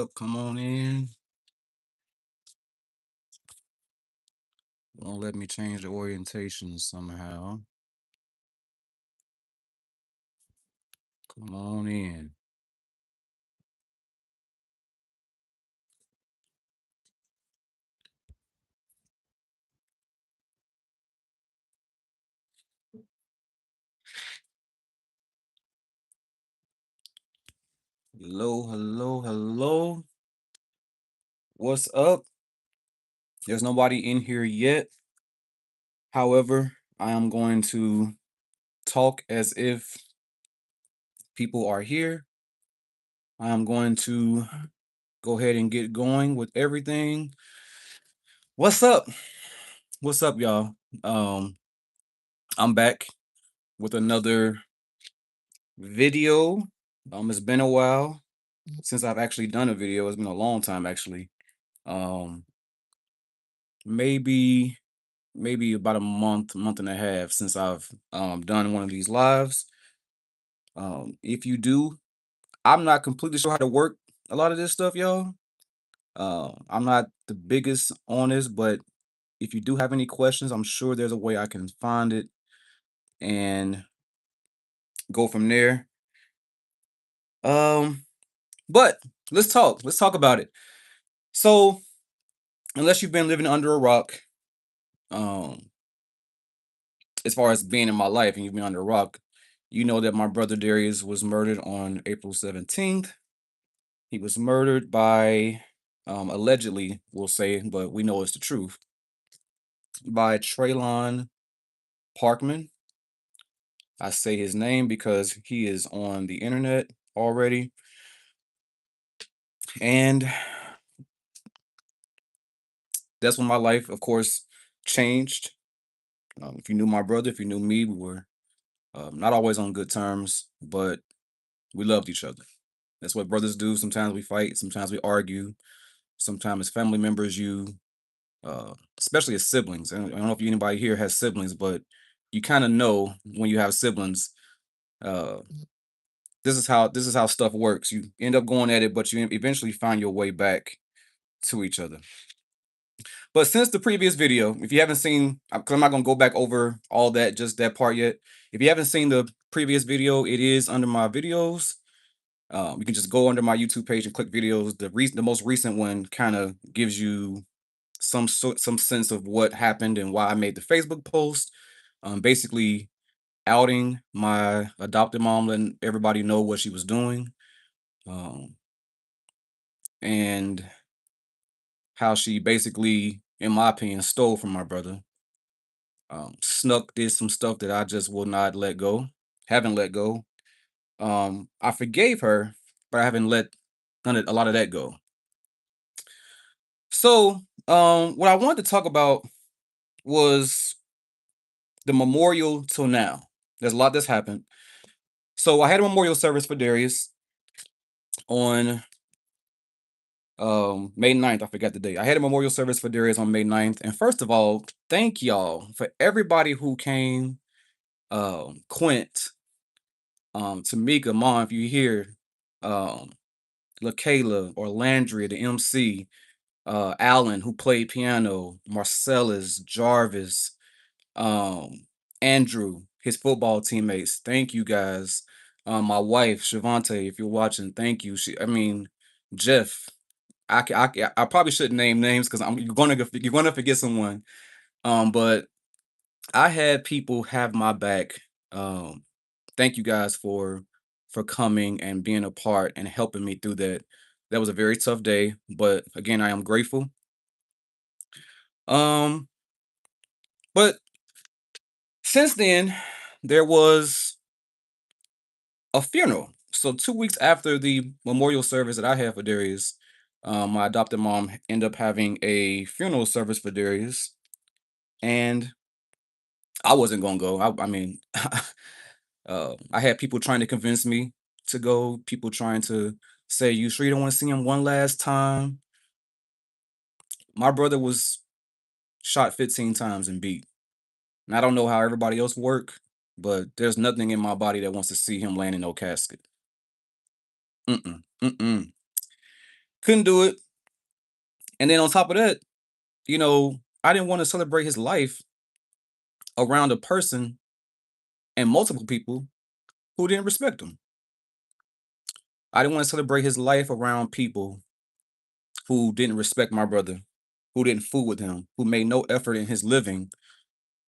Come on in. Won't let me change the orientation somehow. Come on in. Hello, hello, hello. What's up? There's nobody in here yet. However, I am going to talk as if people are here. I am going to go ahead and get going with everything. What's up? What's up, y'all? Um, I'm back with another video. It's been a while since I've actually done a video. It's been a long time actually. Um, maybe about a month and a half since I've done one of these lives. If you do, I'm not completely sure how to work a lot of this stuff, y'all. I'm not the biggest on this, but if you do have any questions, I'm sure there's a way I can find it and go from there. Um, but let's talk. Let's talk about it. So, unless you've been living under a rock, um, as far as being in my life and you've been under a rock, you know that my brother Darius was murdered on April 17th. He was murdered by, allegedly, we'll say, but we know it's the truth, by Traylon Parkman. I say his name because he is on the internet already. And that's when my life, of course, changed. If you knew my brother, if you knew me, we were not always on good terms, but we loved each other. That's what brothers do. Sometimes we fight, sometimes we argue, sometimes as family members, especially as siblings. And I don't know if anybody here has siblings, but you kind of know when you have siblings. Uh, this is how stuff works. You end up going at it, but you eventually find your way back to each other. But since the previous video, if you haven't seen, because I'm not gonna go back over all that, just that part yet. If you haven't seen the previous video, it is under my videos. You can just go under my YouTube page and click videos. The most recent one kind of gives you some sense of what happened and why I made the Facebook post. Basically outing my adopted mom, letting everybody know what she was doing, um, and how she basically, in my opinion, stole from my brother. Snuck did some stuff that I just will not let go. Haven't let go. I forgave her, but I haven't let a lot of that go. So, what I wanted to talk about was the memorial till now. There's a lot that's happened. So I had a memorial service for Darius on May 9th. I forgot the date. I had a memorial service for Darius on May 9th. And first of all, thank y'all for everybody who came. Quint, Tamika, Mom, if you hear, um, LaKayla or Landry, the MC, Alan, who played piano, Marcellus, Jarvis, um, Andrew, his football teammates. Thank you guys. My wife, Shavante, if you're watching, thank you. Jeff. I probably shouldn't name names because you're gonna forget someone. But I had people have my back. Thank you guys for coming and being a part and helping me through that. That was a very tough day, but again, I am grateful. Um, but since then, there was a funeral. So 2 weeks after the memorial service that I had for Darius, my adopted mom ended up having a funeral service for Darius, and I wasn't gonna go. I mean, I had people trying to convince me to go. People trying to say, "You sure you don't want to see him one last time?" My brother was shot 15 times and beat. And I don't know how everybody else work, but there's nothing in my body that wants to see him laying in no casket. Mm-mm, mm-mm. Couldn't do it. And then on top of that, I didn't want to celebrate his life around a person and multiple people who didn't respect him. I didn't want to celebrate his life around people who didn't respect my brother, who didn't fool with him, who made no effort in his living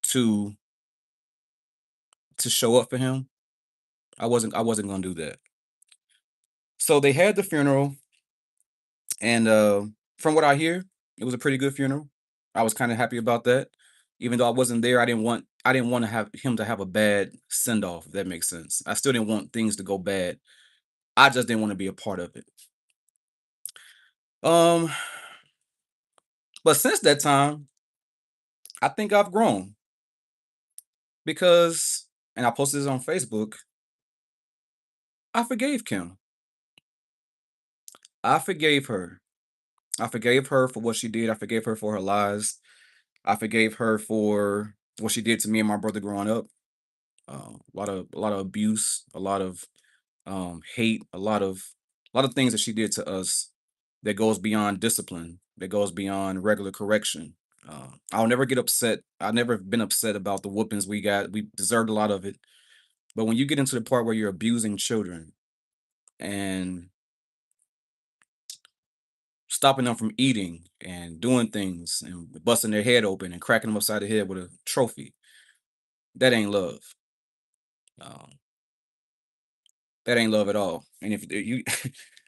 to show up for him. I wasn't gonna do that. So they had the funeral, and from what I hear, it was a pretty good funeral. I was kind of happy about that. Even though I wasn't there, I didn't want to have him to have a bad send off, if that makes sense. I still didn't want things to go bad. I just didn't want to be a part of it. Um, but since that time, I think I've grown because, and I posted this on Facebook, I forgave Kim. I forgave her. I forgave her for what she did. I forgave her for her lies. I forgave her for what she did to me and my brother growing up. A lot of abuse, a lot of hate, a lot of things that she did to us that goes beyond discipline, that goes beyond regular correction. I'll never get upset. I've never been upset about the whoopings we got. We deserved a lot of it. But when you get into the part where you're abusing children and stopping them from eating and doing things and busting their head open and cracking them upside the head with a trophy, that ain't love. Um, that ain't love at all. And if you,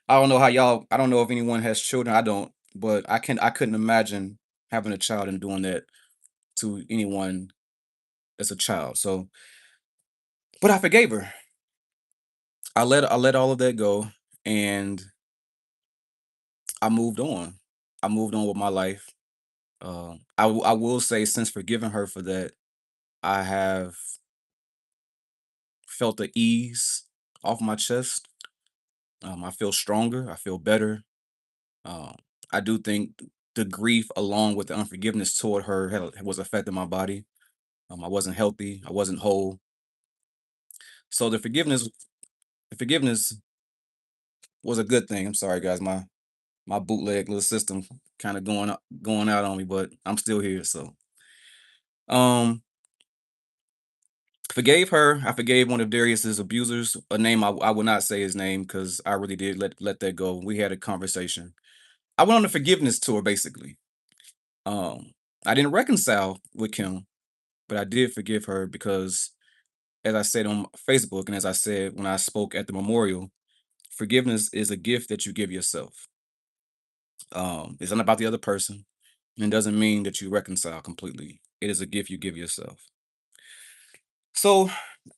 I don't know how y'all. I don't know if anyone has children. I don't, but I couldn't imagine having a child and doing that to anyone as a child. So, but I forgave her. I let all of that go, and I moved on. I moved on with my life. I will say, since forgiving her for that, I have felt the ease off my chest. I feel stronger. I feel better. Um, I do think the grief, along with the unforgiveness toward her, was affecting my body. I wasn't healthy. I wasn't whole. So the forgiveness was a good thing. I'm sorry, guys. My bootleg little system kind of going out on me, but I'm still here. So, um, forgave her. I forgave one of Darius's abusers. A name I will not say his name because I really did let that go. We had a conversation. I went on a forgiveness tour, basically. Um, I didn't reconcile with Kim, but I did forgive her because, as I said on Facebook, and as I said when I spoke at the memorial, forgiveness is a gift that you give yourself. It's not about the other person, and it doesn't mean that you reconcile completely. It is a gift you give yourself. So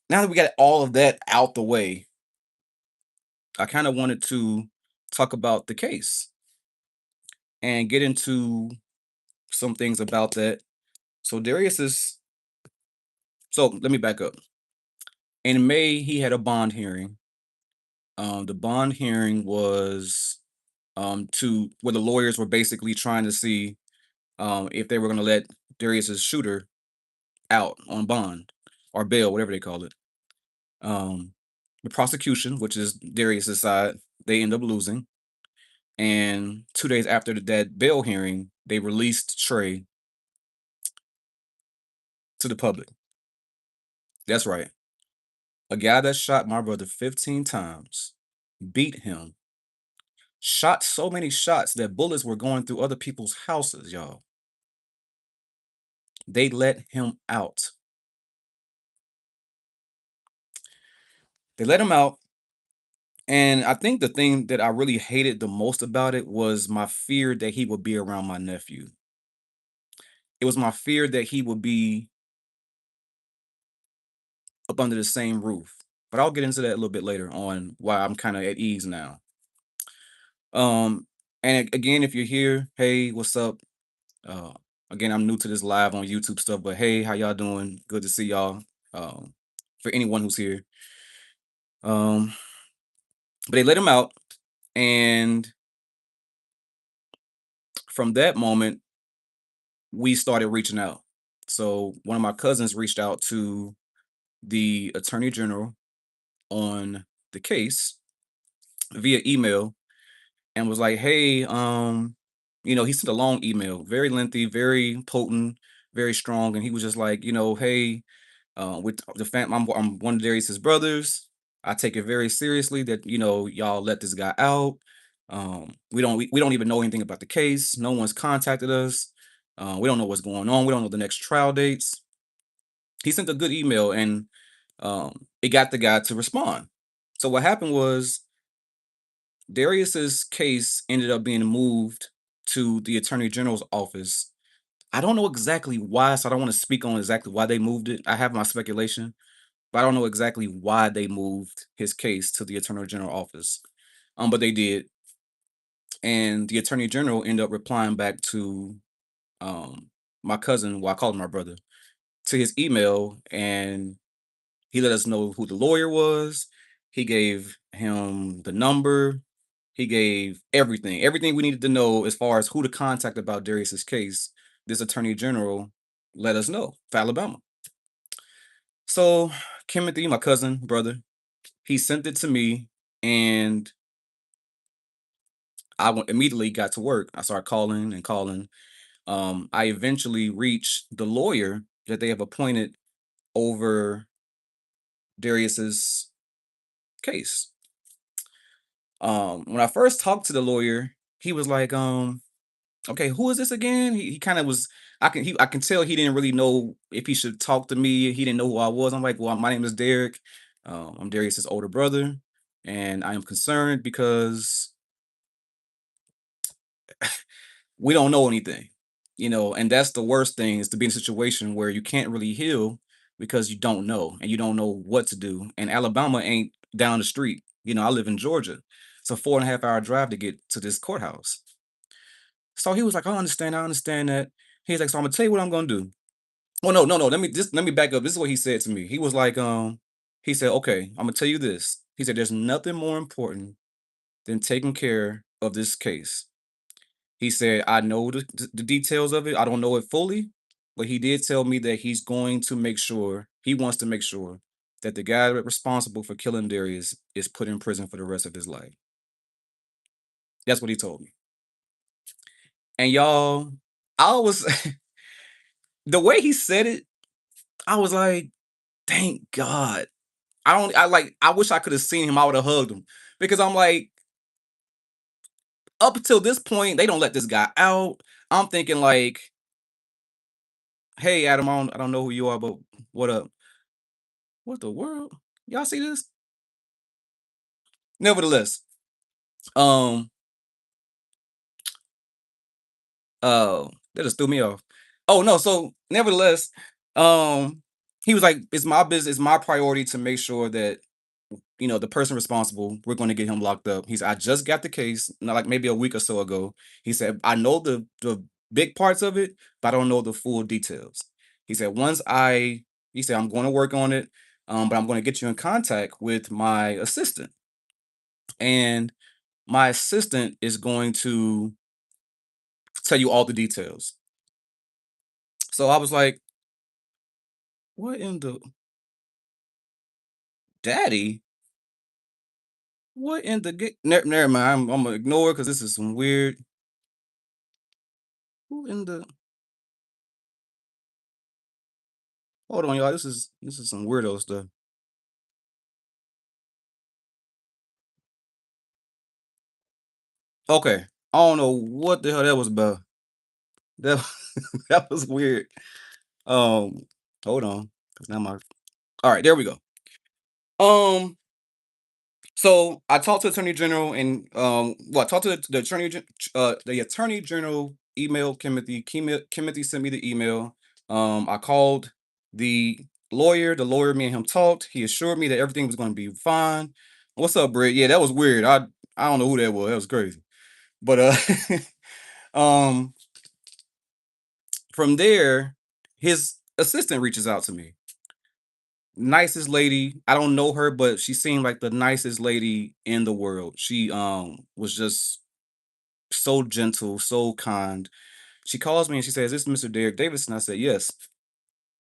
now that we got all of that out the way, I kind of wanted to talk about the case and get into some things about that. So Darius is. So let me back up. In May, he had a bond hearing. The bond hearing was to where the lawyers were basically trying to see if they were going to let Darius's shooter out on bond or bail, whatever they call it. Um, the prosecution, which is Darius's side, they end up losing. And 2 days after that bail hearing, they released Trey to the public. That's right. A guy that shot my brother 15 times, beat him, shot so many shots that bullets were going through other people's houses, y'all. They let him out. They let him out. And I think the thing that I really hated the most about it was my fear that he would be around my nephew. It was my fear that he would be up under the same roof. But I'll get into that a little bit later on why I'm kind of at ease now. Um, and again, if you're here, hey, what's up? Uh, again, I'm new to this live on YouTube stuff, but hey, how y'all doing? Good to see y'all. Um, for anyone who's here. Um, but they let him out, and from that moment, we started reaching out. So one of my cousins reached out to the attorney general on the case via email, and was like, "Hey, he sent a long email, very lengthy, very potent, very strong, and he was just like, hey, with the fam, I'm one of Darius's brothers. I take it very seriously that y'all let this guy out. We don't even know anything about the case. No one's contacted us. We don't know what's going on. We don't know the next trial dates." He sent a good email, and it got the guy to respond. So what happened was Darius's case ended up being moved to the Attorney General's office. I don't know exactly why, so I don't want to speak on exactly why they moved it. I have my speculation, but I don't know exactly why they moved his case to the Attorney General office. But they did, and the Attorney General ended up replying back to my cousin, well, I called him my brother, to his email, and he let us know who the lawyer was. He gave him the number. He gave everything we needed to know as far as who to contact about Darius's case. This attorney general let us know for Alabama. So Timothy, my cousin, brother, he sent it to me, and immediately got to work. I started calling and calling. I eventually reached the lawyer that they have appointed over Darius's case. When I first talked to the lawyer, he was like, "Okay, who is this again?" He kind of was. I can tell he didn't really know if he should talk to me. He didn't know who I was. I'm like, "Well, my name is Derrick. I'm Darius's older brother, and I am concerned because we don't know anything, and that's the worst thing, is to be in a situation where you can't really heal because you don't know, and you don't know what to do. And Alabama ain't down the street. I live in Georgia. It's a 4.5 hour drive to get to this courthouse. So he was like, I understand that. He's like, so I'm gonna tell you what I'm gonna do. Well, no, no, no. Let me back up. This is what he said to me. He was like, he said, okay, I'm gonna tell you this. He said, there's nothing more important than taking care of this case. He said, I know the details of it. I don't know it fully, but he did tell me that he wants to make sure that the guy responsible for killing Darius is put in prison for the rest of his life. That's what he told me. And y'all, I was the way he said it, I was like, thank God. I wish I could have seen him. I would have hugged him, because I'm like, up until this point, they don't let this guy out. I'm thinking like, hey Adam, I don't know who you are, but what up? What the world? Y'all see this? Nevertheless, um, that just threw me off. Oh no, so nevertheless, um, he was like, it's my business, it's my priority to make sure that the person responsible, we're going to get him locked up. He's I just got the case, not like maybe a week or so ago. He said, I know the big parts of it, but I don't know the full details. He said, he said, I'm going to work on it, but I'm going to get you in contact with my assistant. And my assistant is going to tell you all the details. So I was like, what in the daddy? What in the never mind. I'm gonna ignore it because this is some weird. Who in the Hold on, y'all. This is some weirdo stuff. Okay. I don't know what the hell that was about. That that was weird. Um, hold on. 'Cause now my All right, there we go. Um, so I talked to Attorney General, and I talked to the Attorney General emailed Timothy. Timothy sent me the email. I called the lawyer. The lawyer, me and him talked. He assured me that everything was going to be fine. What's up, Brett? Yeah, that was weird. I don't know who that was. That was crazy. But um, from there, his assistant reaches out to me. Nicest lady. I don't know her, but she seemed like the nicest lady in the world. She was just so gentle, so kind. She calls me and she says, "This is Mr. Derrick Davidson." I said, "Yes."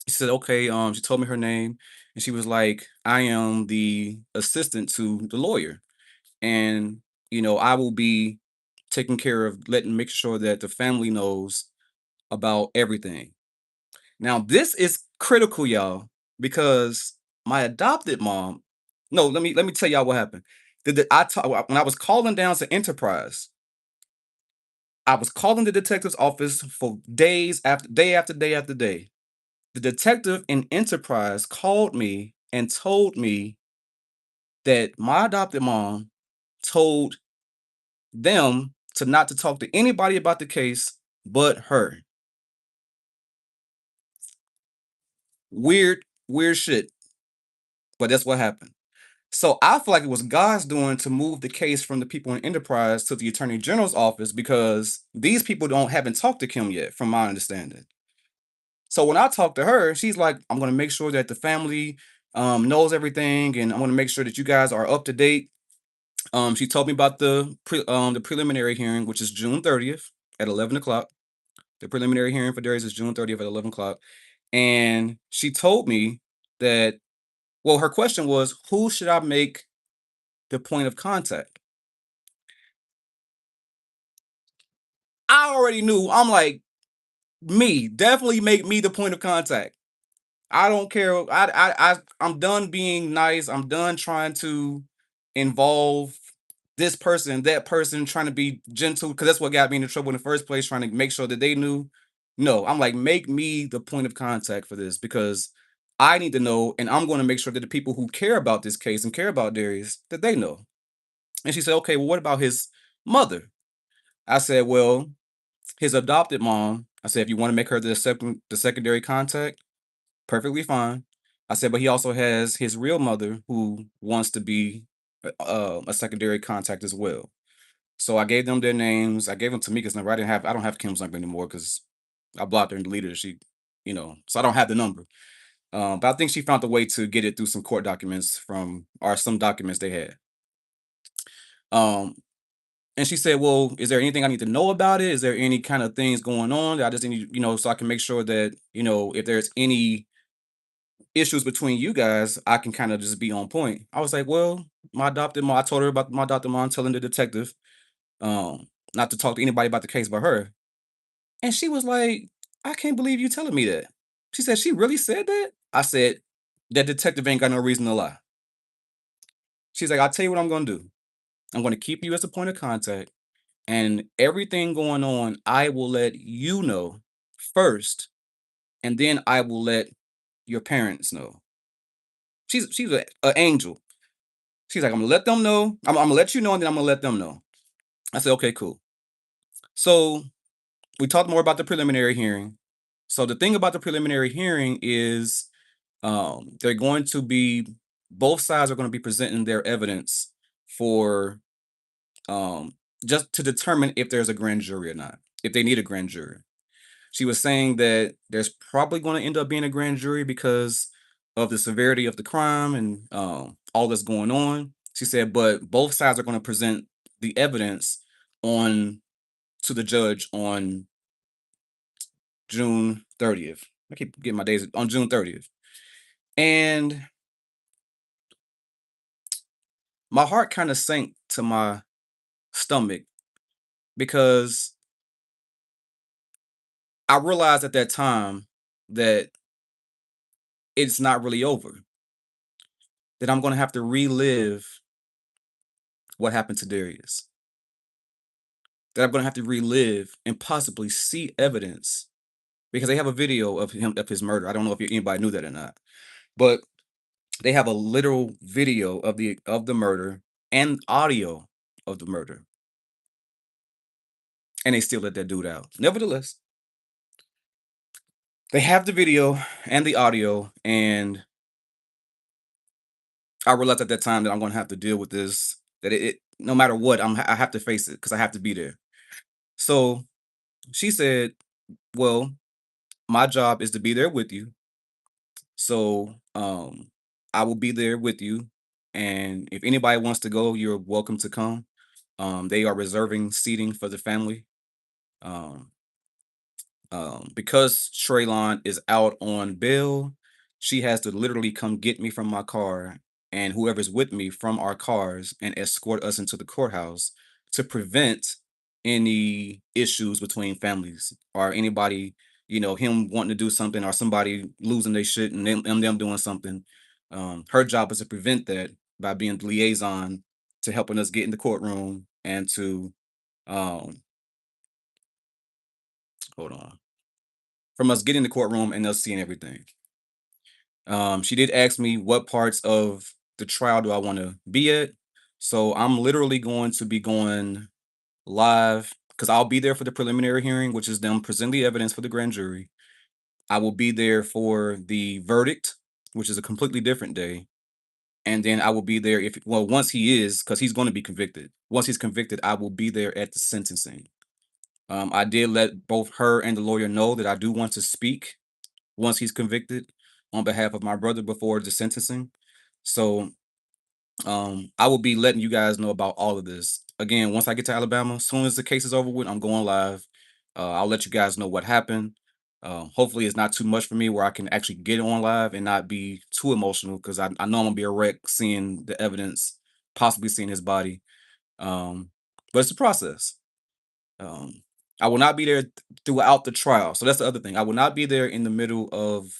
She said, "Okay." She told me her name, and she was like, "I am the assistant to the lawyer, and I will be." taking care of make sure that the family knows about everything. Now, this is critical, y'all, because my adopted mom. No, let me tell y'all what happened. When I was calling down to Enterprise, I was calling the detective's office for days after day after day. The detective in Enterprise called me and told me that my adopted mom told them to not to talk to anybody about the case but her. Weird, weird shit, but that's what happened. So I feel like it was God's doing to move the case from the people in Enterprise to the Attorney General's office because these people don't haven't talked to Kim yet, from my understanding. So when I talked to her, she's like, "I'm going to make sure that the family knows everything, and I'm going to make sure that you guys are up to date." She told me about the preliminary hearing, which is June 30th at 11 o'clock. The preliminary hearing for Darius is June 30th at 11 o'clock, and she told me that. Well, her question was, "Who should I make the point of contact?" I already knew. I'm like, me, definitely make me the point of contact. I don't care. I'm done being nice. I'm done trying to involve this person, that person, trying to be gentle because that's what got me into trouble in the first place, trying to make sure that they knew. No, I'm like, make me the point of contact for this because I need to know, and I'm going to make sure that the people who care about this case and care about Darius, that they know. And she said, okay, well, what about his mother? I said, well, his adopted mom. I said, if you want to make her the secondary contact, perfectly fine. I said, but he also has his real mother who wants to be a secondary contact as well. So I gave them their names. I gave them Tamika's number. I don't have Kim's number anymore because I blocked her and deleted her. So I don't have the number. But I think she found a way to get it through some court documents or some documents they had. Um, and she said, well, is there anything I need to know about it? Is there any kind of things going on that I just need, so I can make sure that, if there's any issues between you guys, I can kind of just be on point. I was like, well, my adopted mom, I told her about my adopted mom telling the detective, not to talk to anybody about the case but her. And she was like, I can't believe you telling me that. She said, she really said that? I said, that detective ain't got no reason to lie. She's like, I'll tell you what I'm going to do. I'm going to keep you as a point of contact. And everything going on, I will let you know first. And then I will let your parents know. She's an angel. She's like, I'm gonna let them know. I'm gonna let you know, and then I'm gonna let them know. I said, okay, cool. So we talked more about the preliminary hearing. So the thing about the preliminary hearing is they're going to be both sides are going to be presenting their evidence for um just to determine if there's a grand jury or not, if they need a grand jury. She was saying that there's probably going to end up being a grand jury because of the severity of the crime and all that's going on. She said, but both sides are going to present the evidence on to the judge on June 30th. I keep getting my days on June 30th. And my heart kind of sank to my stomach because I realized at that time that it's not really over, that I'm going to have to relive what happened to Darius, that I'm gonna have to relive and possibly see evidence because they have a video of his murder. I don't know if anybody knew that or not, but they have a literal video of the murder and audio of the murder, and they still let that dude out. Nevertheless, they have the video and the audio, and I realized at that time that I'm gonna have to deal with this. That it no matter what, I have to face it because I have to be there. So she said, "Well, my job is to be there with you. So, I will be there with you, and if anybody wants to go, you're welcome to come. They are reserving seating for the family. Um, because Traylon is out on bail, she has to literally come get me from my car and whoever's with me from our cars and escort us into the courthouse to prevent any issues between families or anybody, him wanting to do something or somebody losing their shit and them doing something. Her job is to prevent that by being the liaison to helping us get in the courtroom and to um hold on, from us getting in the courtroom and us seeing everything. She did ask me what parts of the trial do I want to be at. So I'm literally going to be going live because I'll be there for the preliminary hearing, which is them presenting the evidence for the grand jury. I will be there for the verdict, which is a completely different day. And then I will be there once he is, because he's going to be convicted. Once he's convicted, I will be there at the sentencing. I did let both her and the lawyer know that I do want to speak once he's convicted on behalf of my brother before the sentencing. So I will be letting you guys know about all of this. Again, once I get to Alabama, as soon as the case is over with, I'm going live. I'll let you guys know what happened. Hopefully, it's not too much for me where I can actually get on live and not be too emotional because I know I'm gonna be a wreck seeing the evidence, possibly seeing his body. But it's a process. Um, I will not be there throughout the trial. So that's the other thing. I will not be there in the middle of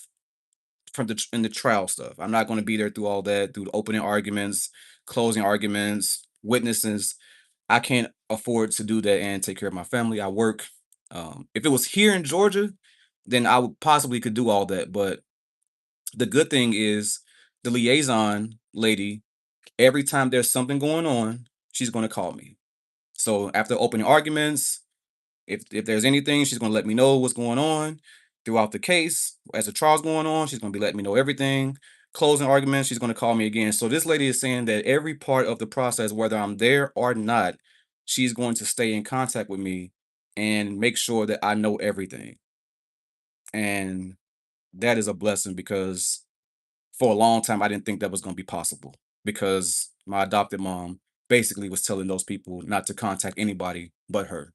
in the trial stuff. I'm not going to be there through all that, through the opening arguments, closing arguments, witnesses. I can't afford to do that and take care of my family. I work. If it was here in Georgia, then I would possibly could do all that. But the good thing is the liaison lady, every time there's something going on, she's going to call me. So after opening arguments, if there's anything, she's gonna let me know what's going on throughout the case. As the trial's going on, she's gonna be letting me know everything. Closing arguments, she's gonna call me again. So this lady is saying that every part of the process, whether I'm there or not, she's going to stay in contact with me and make sure that I know everything. And that is a blessing because for a long time I didn't think that was gonna be possible because my adopted mom basically was telling those people not to contact anybody but her,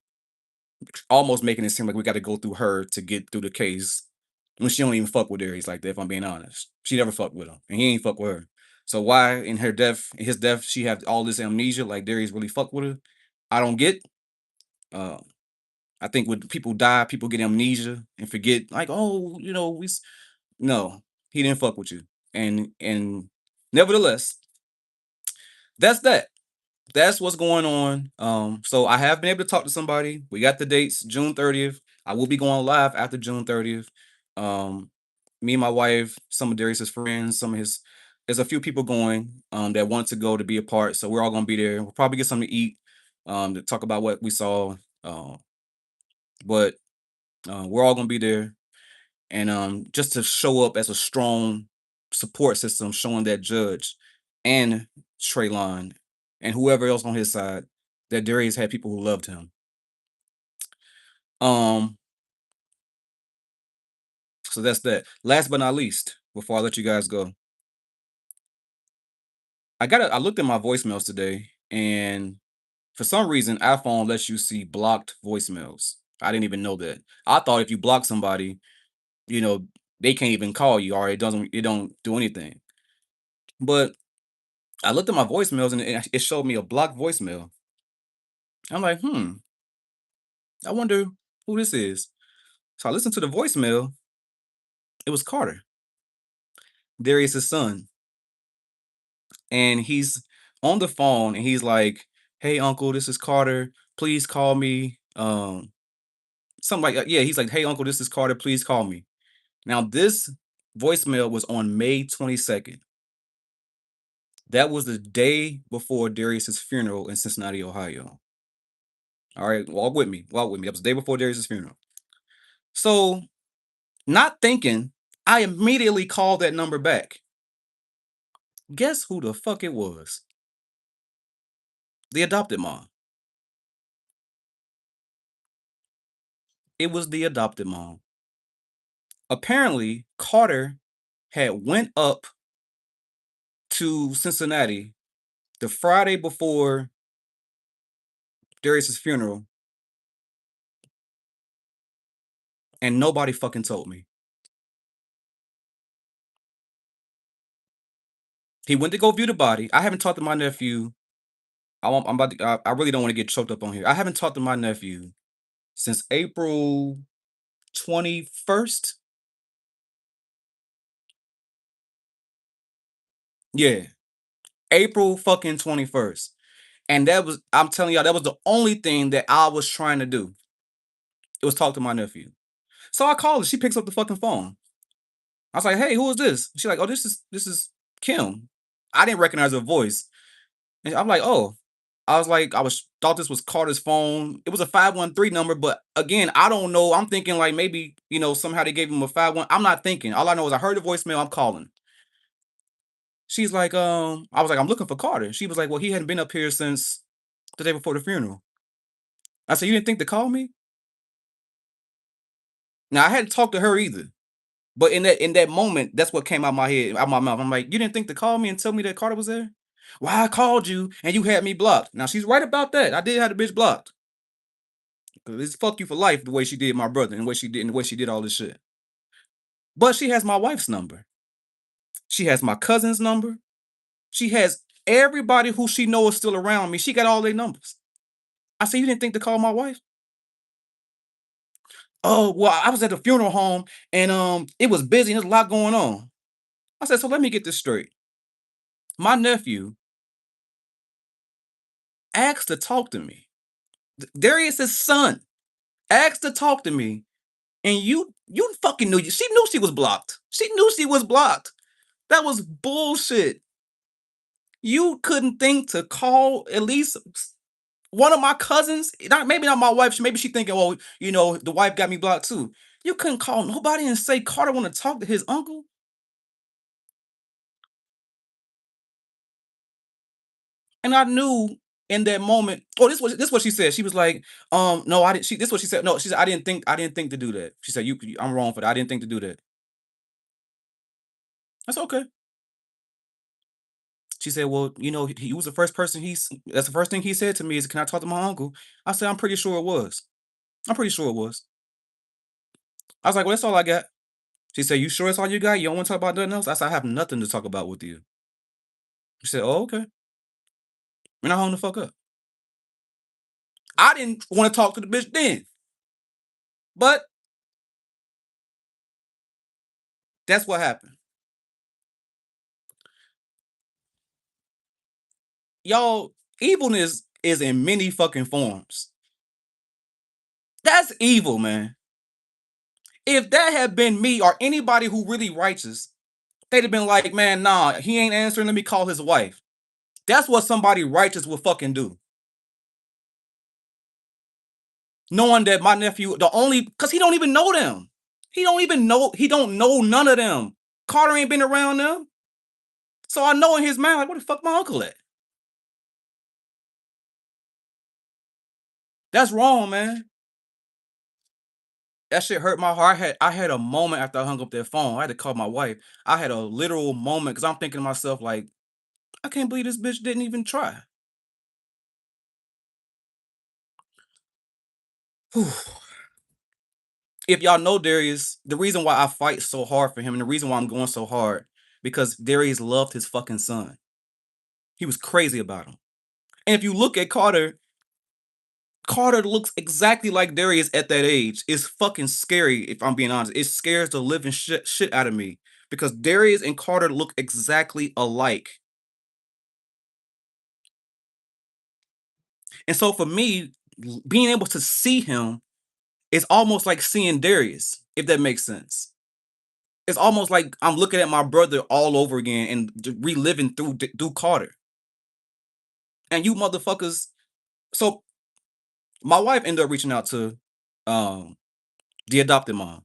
almost making it seem like we got to go through her to get through the case when she don't even fuck with Darius like that. If I'm being honest, she never fucked with him, and he ain't fuck with her. So why in his death, she have all this amnesia like Darius really fucked with her? I don't get. Uh, I think when people die, people get amnesia and forget. Like, oh, no, he didn't fuck with you, and nevertheless, that's that. That's what's going on. So I have been able to talk to somebody. We got the dates, June 30th. I will be going live after June 30th. Um, Me and my wife, some of Darius's friends, there's a few people going that want to go to be a part. So we're all gonna be there. We'll probably get something to eat, to talk about what we saw. But we're all gonna be there, and just to show up as a strong support system, showing that judge and Traylon and whoever else on his side that Darius had people who loved him. Um, so that's that. Last but not least, before I let you guys go, I looked at my voicemails today, and for some reason, iPhone lets you see blocked voicemails. I didn't even know that. I thought if you block somebody, you know, they can't even call you, or it don't do anything. But I looked at my voicemails and it showed me a blocked voicemail. I'm like, I wonder who this is. So I listened to the voicemail. It was Carter, Darius's son, and he's on the phone and he's like, "Hey, uncle, this is Carter. Please call me." Something like that. Yeah, he's like, "Hey, uncle, this is Carter. Please call me." Now this voicemail was on May 22nd. That was the day before Darius's funeral in Cincinnati, Ohio. All right, walk with me. Walk with me. That was the day before Darius's funeral. So, not thinking, I immediately called that number back. Guess who the fuck it was? The adopted mom. It was the adopted mom. Apparently, Carter had went up to Cincinnati the Friday before Darius's funeral, and nobody fucking told me. He went to go view the body. I haven't talked to my nephew I'm about to. I really don't want to get choked up on here. I haven't talked to my nephew since April 21st. Yeah, April fucking 21st. And that was, I'm telling y'all, that was the only thing that I was trying to do. It was talk to my nephew. So I called her. She picks up the fucking phone. I was like, "Hey, who is this?" She's like, "Oh, this is Kim." I didn't recognize her voice, and I'm like, "Oh." I was like, I was thought this was Carter's phone. It was a 513 number, but again, I don't know. I'm thinking like maybe somehow they gave him a 51. I'm not thinking. All I know is I heard the voicemail. I'm calling. She's like, I was like, I'm looking for Carter. She was like, well, he hadn't been up here since the day before the funeral. I said, you didn't think to call me? Now I hadn't talked to her either. But in that moment, that's what came out my head, out my mouth. I'm like, you didn't think to call me and tell me that Carter was there? Well, I called you and you had me blocked. Now she's right about that. I did have the bitch blocked. Cause it's fuck you for life the way she did my brother and the way she did all this shit. But she has my wife's number. She has my cousin's number. She has everybody who she knows still around me. She got all their numbers. I said, you didn't think to call my wife? Oh, well, I was at the funeral home and it was busy and there's a lot going on. I said, so let me get this straight. My nephew asked to talk to me. Darius's son asked to talk to me, and you fucking knew she knew she was blocked. She knew she was blocked. That was bullshit. You couldn't think to call at least one of my cousins, not maybe not my wife. Maybe she thinking, well, the wife got me blocked too. You couldn't call nobody and say Carter want to talk to his uncle. And I knew in that moment. Oh, this what she said. She was like, no, I didn't. This what she said. No, she said, I didn't think to do that. She said, I'm wrong for that. I didn't think to do that. That's okay. She said, well, he was the first person that's the first thing he said to me is, can I talk to my uncle? I said, I'm pretty sure it was. I'm pretty sure it was. I was like, well, that's all I got. She said, you sure that's all you got? You don't want to talk about nothing else? I said, I have nothing to talk about with you. She said, oh, okay. We're not home the fuck up. I didn't want to talk to the bitch then. But that's what happened. Y'all, evilness is in many fucking forms. That's evil, man. If that had been me or anybody who really righteous, they'd have been like, man, nah, he ain't answering. Let me call his wife. That's what somebody righteous would fucking do. Knowing that my nephew, because he don't even know them. He don't know none of them. Carter ain't been around them. So I know in his mind, like, where the fuck my uncle at? That's wrong, man. That shit hurt my heart. I had a moment after I hung up that phone. I had to call my wife. I had a literal moment because I'm thinking to myself, like, I can't believe this bitch didn't even try. If y'all know Darius, the reason why I fight so hard for him and the reason why I'm going so hard, because Darius loved his fucking son. He was crazy about him. And if you look at Carter, Carter looks exactly like Darius at that age. It's fucking scary, if I'm being honest. It scares the living shit out of me because Darius and Carter look exactly alike. And so for me, being able to see him is almost like seeing Darius, if that makes sense. It's almost like I'm looking at my brother all over again and reliving through Carter. And you motherfuckers. So my wife ended up reaching out to um the adopted mom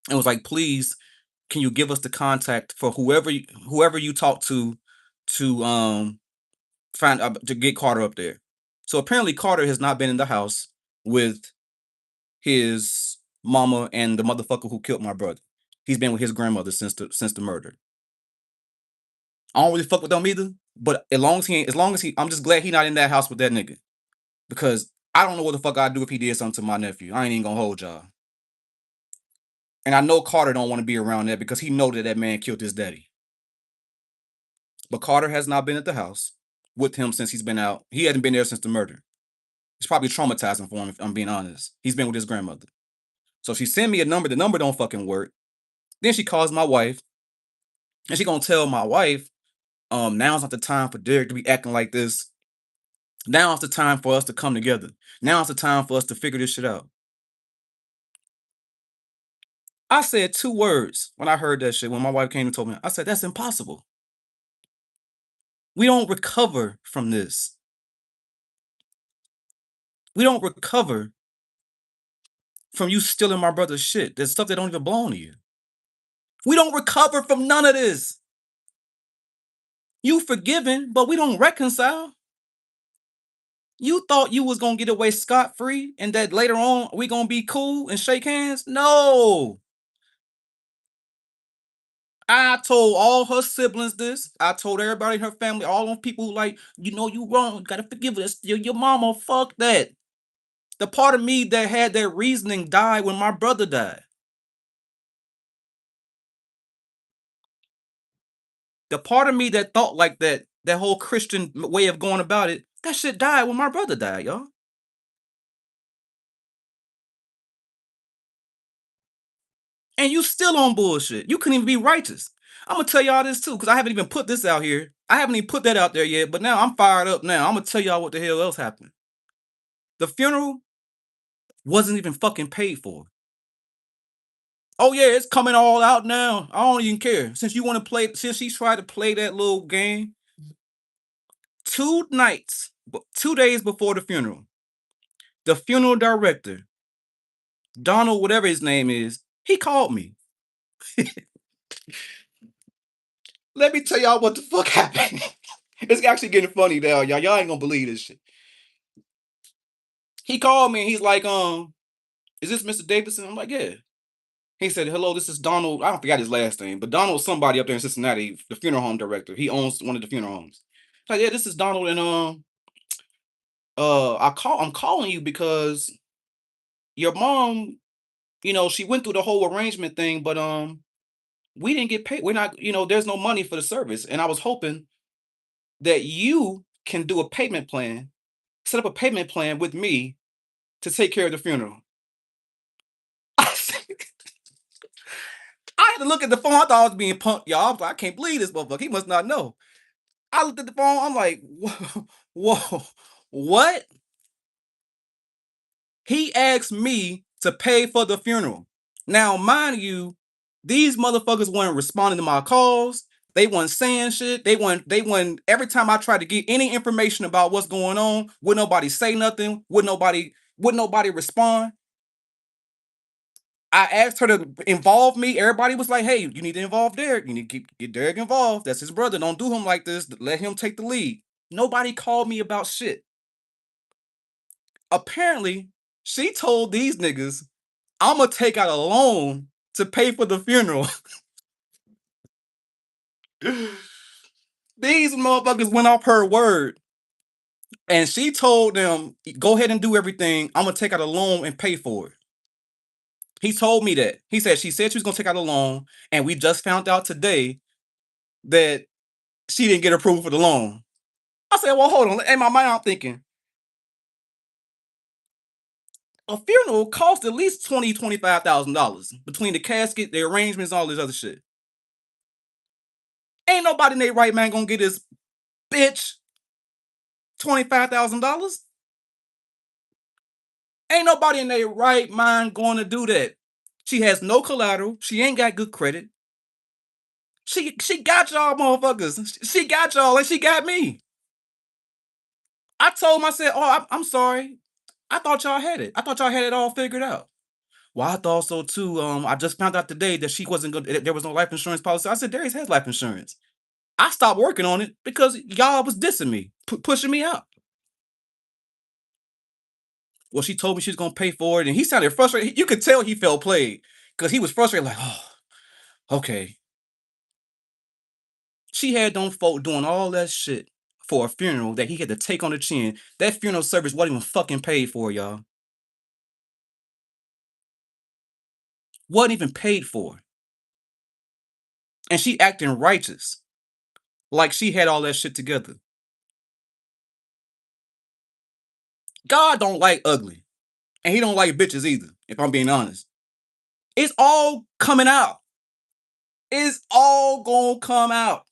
and was like, please, can you give us the contact for whoever you talk to find to get Carter up there. So apparently Carter has not been in the house with his mama and the motherfucker who killed my brother. He's been with his grandmother since the murder. I don't really fuck with them either. But as long as he, I'm just glad he not in that house with that nigga. Because I don't know what the fuck I'd do if he did something to my nephew. I ain't even gonna hold y'all. And I know Carter don't want to be around that because he know that man killed his daddy. But Carter has not been at the house. with him since he's been out. He hadn't been there since the murder. It's probably traumatizing for him, if I'm being honest. He's been with his grandmother. So she sent me a number. The number don't fucking work. Then she calls my wife, and she gonna tell my wife, now's not the time for Derrick to be acting like this. Now is the time for us to come together. Now is the time for us to figure this shit out. I said 2 words when I heard that shit. When my wife came and told me, I said, that's impossible. We don't recover from this. We don't recover from you stealing my brother's shit. There's stuff that don't even belong to you. We don't recover from none of this. You forgiven, but we don't reconcile. You thought you was gonna get away scot-free and that later on we gonna be cool and shake hands? No. I told all her siblings this. I told everybody in her family, all them people who like, you wrong, you gotta forgive her. That's still your mama. Fuck that. The part of me that had that reasoning died when my brother died. The part of me that thought like that, that whole Christian way of going about it, that shit died when my brother died, y'all. And you still on bullshit. You couldn't even be righteous. I'm gonna tell y'all this too, because I haven't even put this out here. I haven't even put that out there yet, but now I'm fired up now. I'm gonna tell y'all what the hell else happened. The funeral wasn't even fucking paid for. Oh yeah, it's coming all out now. I don't even care. Since you want to play, since she tried to play that little game, 2 days before the funeral director, Donald, whatever his name is, he called me. Let me tell y'all what the fuck happened. It's actually getting funny now, y'all. Y'all ain't gonna believe this shit. He called me and he's like, is this Mr. Davidson? I'm like, yeah. He said, hello, this is Donald. I don't forget his last name, but Donald's somebody up there in Cincinnati, the funeral home director. He owns one of the funeral homes. Like, yeah, this is Donald, and I'm calling you because your mom, she went through the whole arrangement thing, but we didn't get paid. We're not, there's no money for the service. And I was hoping that you can do a payment plan, set up a payment plan with me to take care of the funeral. I had to look at the phone. I thought I was being punked, y'all. I was like, I can't believe this motherfucker. He must not know. I looked at the phone. I'm like, whoa, whoa, what? He asked me to pay for the funeral. Now, mind you, these motherfuckers weren't responding to my calls. They weren't saying shit. They weren't, every time I tried to get any information about what's going on, would nobody say nothing, would nobody respond. I asked her to involve me. Everybody was like, hey, you need to involve Derrick. You need to get Derrick involved. That's his brother. Don't do him like this. Let him take the lead. Nobody called me about shit. Apparently, she told these niggas, I'm gonna take out a loan to pay for the funeral. These motherfuckers went off her word. And she told them, go ahead and do everything. I'm gonna take out a loan and pay for it. He told me that. She said she was gonna take out a loan, and we just found out today that she didn't get approved for the loan. I said, well, hold on. In my mind, I'm thinking, a funeral costs at least $25,000 between the casket, the arrangements, all this other shit. Ain't nobody in their right mind gonna get this bitch $25,000. Ain't nobody in their right mind going to do that. She has no collateral. She ain't got good credit. She got y'all motherfuckers. She got y'all and she got me. I told him, I said, oh, I'm sorry. I thought y'all had it. I thought y'all had it all figured out. Well, I thought so too. I just found out today that she wasn't good. There was no life insurance policy. I said, Darius has life insurance. I stopped working on it because y'all was dissing me, pushing me out. Well, she told me she was gonna pay for it, and he sounded frustrated. You could tell he felt played because he was frustrated, like, oh, okay. She had them folk doing all that shit for a funeral that he had to take on the chin. That funeral service wasn't even fucking paid for, y'all. Wasn't even paid for. And she acting righteous, like she had all that shit together. God don't like ugly. And he don't like bitches either, if I'm being honest. It's all coming out. It's all gonna come out.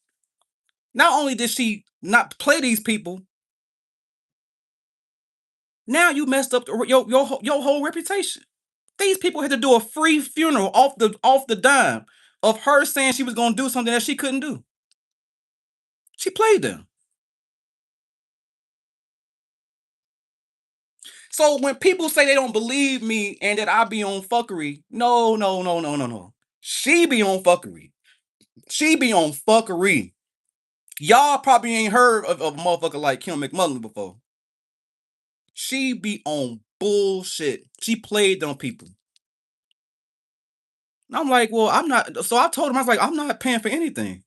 Not only did she not play these people, now you messed up your whole reputation. These people had to do a free funeral off the dime of her saying she was gonna do something that she couldn't do. She played them. So when people say they don't believe me and that I be on fuckery, no, no, no, no, no, no. She be on fuckery. She be on fuckery. Y'all probably ain't heard of a motherfucker like Kim McMullen before. She be on bullshit. She played them people. And I'm like, well, I'm not. So I told him, I was like, I'm not paying for anything.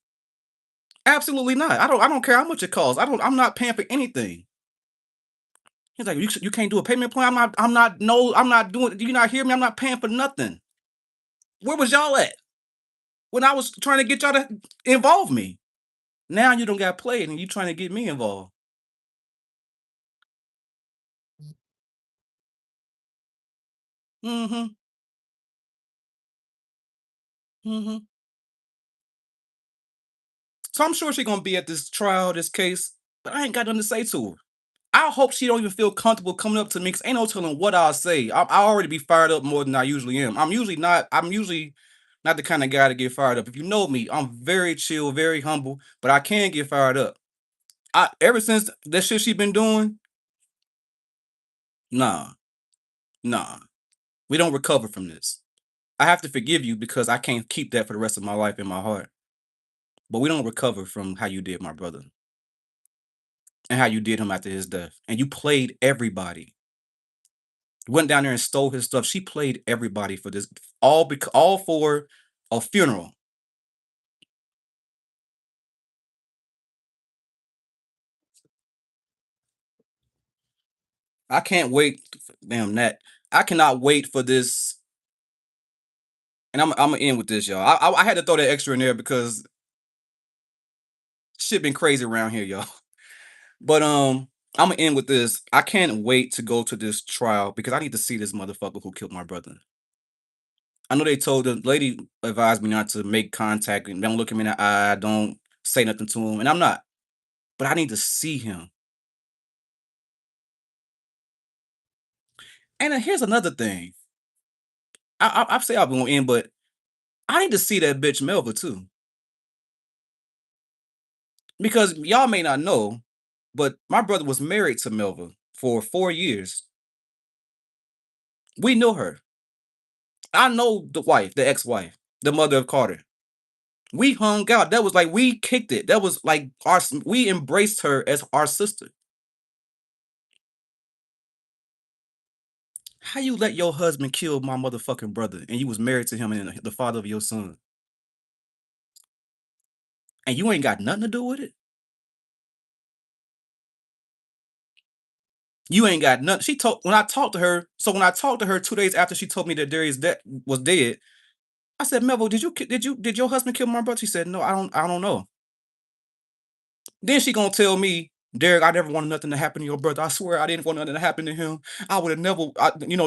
Absolutely not. I don't care how much it costs. I'm not paying for anything. He's like, you can't do a payment plan. I'm not doing. Do you not hear me? I'm not paying for nothing. Where was y'all at when I was trying to get y'all to involve me? Now you don't got played and you trying to get me involved. Mm-hmm. Mm-hmm. So I'm sure she's gonna be at this trial, this case, but I ain't got nothing to say to her. I hope she don't even feel comfortable coming up to me because ain't no telling what I'll say. I already be fired up more than I usually am. I'm usually not the kind of guy to get fired up. If you know me, I'm very chill, very humble, but I can get fired up. I ever since that shit she been doing, nah, nah. We don't recover from this. I have to forgive you because I can't keep that for the rest of my life in my heart. But we don't recover from how you did my brother and how you did him after his death. And you played everybody. Went down there and stole his stuff. She played everybody for this, all for a funeral. I can't wait. Damn that. I cannot wait for this. And I'm gonna end with this, y'all. I had to throw that extra in there because shit been crazy around here, y'all. But I'm gonna end with this. I can't wait to go to this trial because I need to see this motherfucker who killed my brother. I know they told the lady advised me not to make contact and don't look him in the eye, don't say nothing to him, and I'm not. But I need to see him. And here's another thing. I say I'm gonna end, but I need to see that bitch Melva too. Because y'all may not know, but my brother was married to Melva for 4 years. We know her. I know the wife, the ex-wife, the mother of Carter. We hung out. That was like we kicked it. That was like we embraced her as our sister. How you let your husband kill my motherfucking brother and you was married to him and the father of your son? And you ain't got nothing to do with it? You ain't got nothing. She told when I talked to her. So when I talked to her 2 days after she told me that Darius was dead, I said, Melville, did your husband kill my brother? She said, no, I don't know. Then she gonna tell me, Derek, I never wanted nothing to happen to your brother. I swear I didn't want nothing to happen to him. I would have never,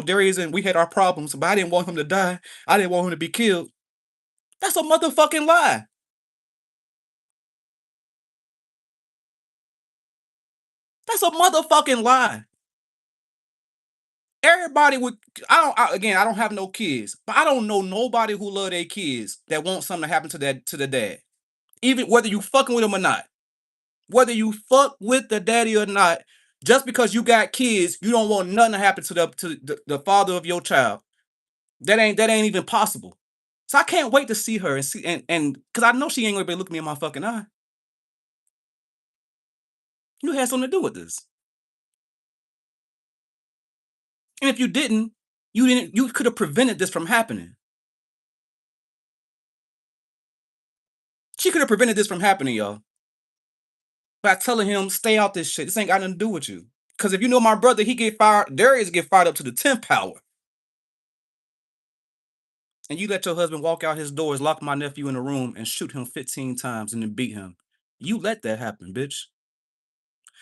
Darius and we had our problems, but I didn't want him to die. I didn't want him to be killed. That's a motherfucking lie. That's a motherfucking lie. Everybody would. Again, I don't have no kids, but I don't know nobody who love their kids that want something to happen to the dad. Even whether you fucking with them or not. Whether you fuck with the daddy or not, just because you got kids, you don't want nothing to happen to the father of your child. That ain't even possible. So I can't wait to see her and see and because I know she ain't gonna be looking me in my fucking eye. You had something to do with this. And if you didn't, you could have prevented this from happening. She could have prevented this from happening, y'all, by telling him, stay out this shit. This ain't got nothing to do with you. Because if you know my brother, he get fired, Darius get fired up to the 10th power. And you let your husband walk out his doors, lock my nephew in a room, and shoot him 15 times and then beat him. You let that happen, bitch.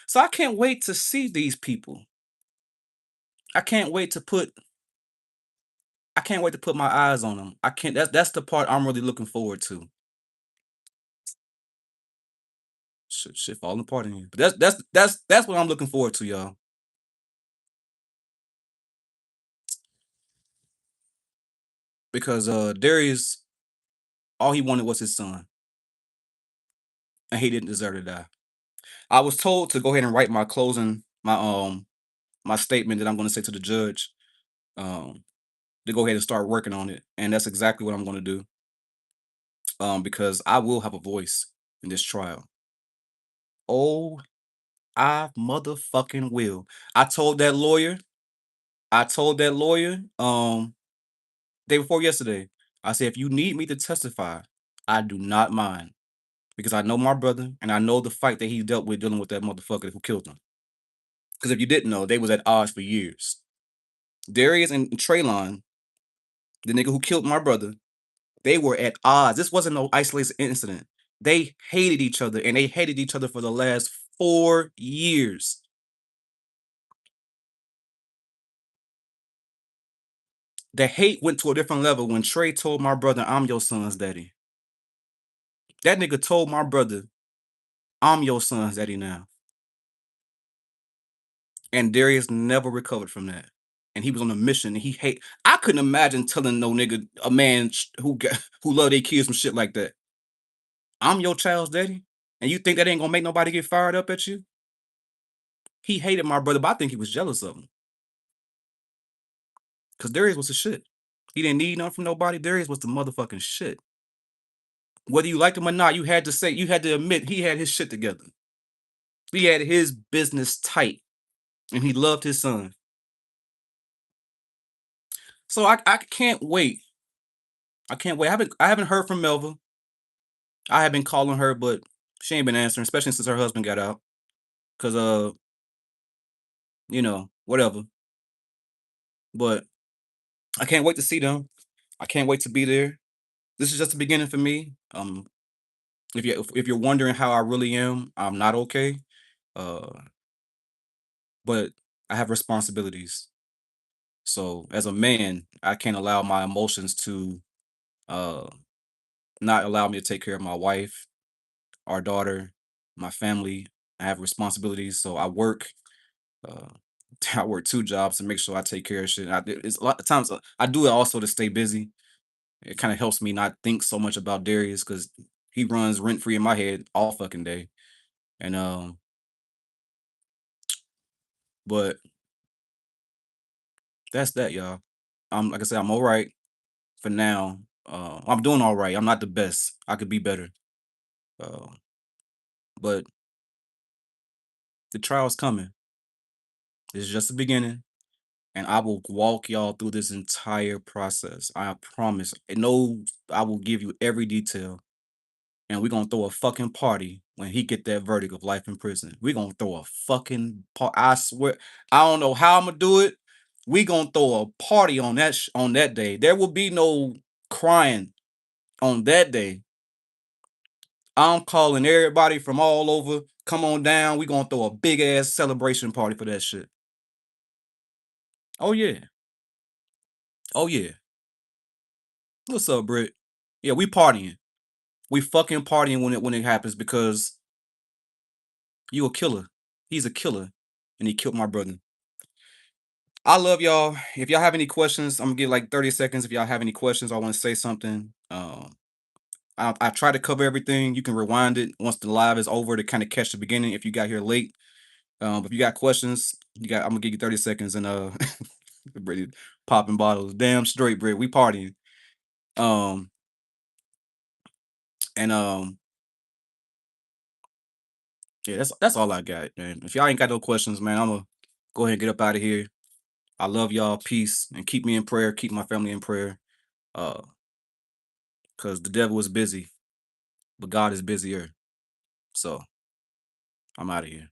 So I can't wait to see these people. I can't wait to put I can't wait to put my eyes on him. I can't that's the part I'm really looking forward to. Shit falling apart in here. But that's what I'm looking forward to, y'all. Because Darius, all he wanted was his son, and he didn't deserve to die. I was told to go ahead and write my closing, my statement that I'm gonna say to the judge, um, to go ahead and start working on it. And that's exactly what I'm gonna do. Because I will have a voice in this trial. Oh, I motherfucking will. I told that lawyer, I told that lawyer, day before yesterday, I said, if you need me to testify, I do not mind. Because I know my brother and I know the fight that he dealt with dealing with that motherfucker who killed him. Because if you didn't know, they was at odds for years. Darius and Traylon, the nigga who killed my brother, they were at odds. This wasn't no isolated incident. They hated each other and they hated each other for the last 4 years. The hate went to a different level when Trey told my brother, I'm your son's daddy. That nigga told my brother, I'm your son's daddy now. And Darius never recovered from that. And he was on a mission and he hate. I couldn't imagine telling no nigga, a man who love their kids some shit like that. I'm your child's daddy. And you think that ain't gonna make nobody get fired up at you? He hated my brother, but I think he was jealous of him. Cause Darius was the shit. He didn't need nothing from nobody. Darius was the motherfucking shit. Whether you liked him or not, you had to admit he had his shit together. He had his business tight. And he loved his son. So I can't wait. I can't wait. I haven't heard from Melva. I have been calling her, but she ain't been answering, especially since her husband got out. Cause whatever. But I can't wait to see them. I can't wait to be there. This is just the beginning for me. If you're wondering how I really am, I'm not okay. Uh, but I have responsibilities. So as a man, I can't allow my emotions to uh not allow me to take care of my wife, our daughter, my family. I have responsibilities, so I work. Uh, I work 2 jobs to make sure I take care of shit. It's a lot of times I do it also to stay busy. It kind of helps me not think so much about Darius because he runs rent free in my head all fucking day. And but that's that, y'all. Like I said, I'm all right for now. I'm doing all right. I'm not the best. I could be better. Uh, but the trial's coming. It's just the beginning. And I will walk y'all through this entire process. I promise. I will give you every detail. And we're gonna throw a fucking party when he get that verdict of life in prison. We're gonna throw a fucking party. I swear. I don't know how I'm gonna do it. We gonna throw a party on on that day. There will be no crying on that day. I'm calling everybody from all over. Come on down. We gonna throw a big ass celebration party for that shit. Oh yeah. Oh yeah. What's up, Britt? Yeah, we partying. We fucking partying when it happens because you a killer. He's a killer, and he killed my brother. I love y'all. If y'all have any questions, I'm gonna give like 30 seconds. If y'all have any questions, I want to say something. I try to cover everything. You can rewind it once the live is over to kind of catch the beginning. If you got here late, if you got questions, I'm gonna give you 30 seconds and Brady popping bottles. Damn straight, Brit. We partying. Um and Yeah, that's all I got, man. If y'all ain't got no questions, man, I'm gonna go ahead and get up out of here. I love y'all. Peace. And keep me in prayer. Keep my family in prayer. Uh, because the devil is busy, but God is busier. So I'm out of here.